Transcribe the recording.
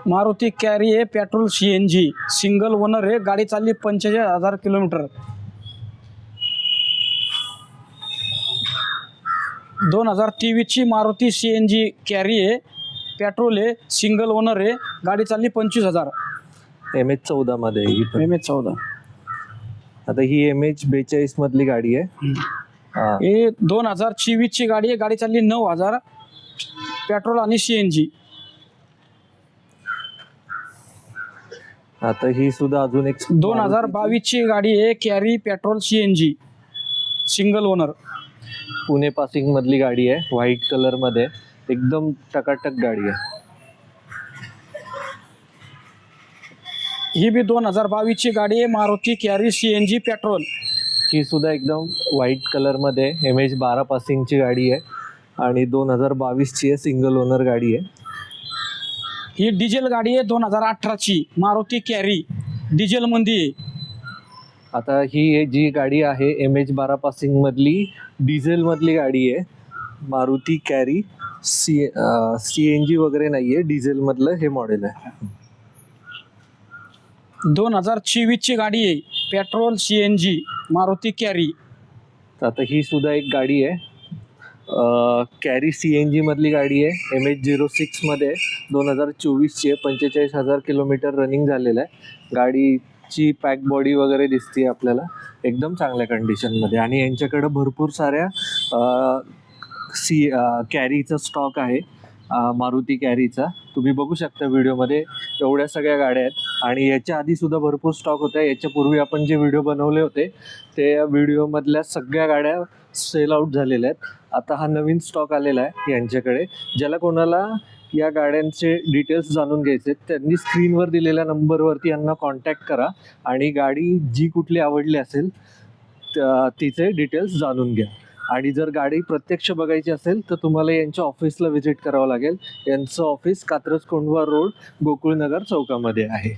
Maruti carry आहे, petrol CNG, single owner आहे, गाडी चालली 45,000 किलोमीटर. 2023 ची मारुती CNG कॅरी आहे, पेट्रोल आहे, सिंगल ओनर आहे, गाडी चालली 25,000. MH14 मध्ये आहे ही पण. MH14. आता ही MH42 मधली गाडी आहे. हे 2024 ची गाडी आहे, गाडी चालली 9,000, पेट्रोल आणि CNG. आता ही सुद्धा अजून एक 2022 ची गाडी आहे, carry, petrol, CNG, single owner. Pune passing मधली गाडी आहे, व्हाईट कलर मध्ये, एकदम टकाटक गाडी आहे. ही बी 2022 ची गाडी आहे, मारुती कॅरी, CNG, पेट्रोल. ही सुद्धा एकदम व्हाईट कलर मध्ये MH12 पासिंग ची गाडी आहे आणि 2022 ची आहे, सिंगल ओनर गाडी आहे. ही डिझेल गाडी आहे, 2018 ची मारुती कॅरी, डिझेल मध्ये आहे. आता ही जी गाडी आहे MH12 पासिंग मधली डिझेल मधली गाडी आहे, मारुती कॅरी. CNG वगैरे नाहीये, डिझेल मधलं हे मॉडेल आहे. 2024 ची गाडी आहे, पेट्रोल, CNG, मारुती कॅरी. आता ही सुद्धा एक गाडी आहे, कॅरी CNG मधली गाडी आहे, MH06 मध्ये 2024 ची आहे, 45,000 किलोमीटर रनिंग झालेलं आहे. गाडीची पॅक बॉडी वगैरे दिसते आपल्याला, एकदम चांगल्या कंडिशन मध्ये. आणि यांच्याकडे भरपूर साऱ्या कॅरीचा स्टॉक आहे, मारुती कॅरीचा. तुम्ही बघू शकता व्हिडिओमध्ये एवढ्या सगळ्या गाड्या आहेत. आणि याच्या आधी सुद्धा भरपूर स्टॉक होत्या. याच्यापूर्वी आपण जे व्हिडिओ बनवले होते ते व्हिडिओमधल्या सगळ्या गाड्या सेल आउट झालेल्या आहेत. आता हा नवीन स्टॉक आलेला आहे यांच्याकडे. ज्याला कोणाला या गाड्यांचे डिटेल्स जाणून घ्यायचे त्यांनी स्क्रीनवर दिलेल्या नंबरवरती यांना कॉन्टॅक्ट करा आणि गाडी जी कुठली आवडली असेल तिचे डिटेल्स जाणून घ्या. आणि जर गाडी प्रत्यक्ष बघायची असेल तर तुम्हाला यांच्या ऑफिसला व्हिजिट करावं लागेल. यांचं ऑफिस कात्रज कोंढवा रोड, गोकुळनगर चौकामध्ये आहे.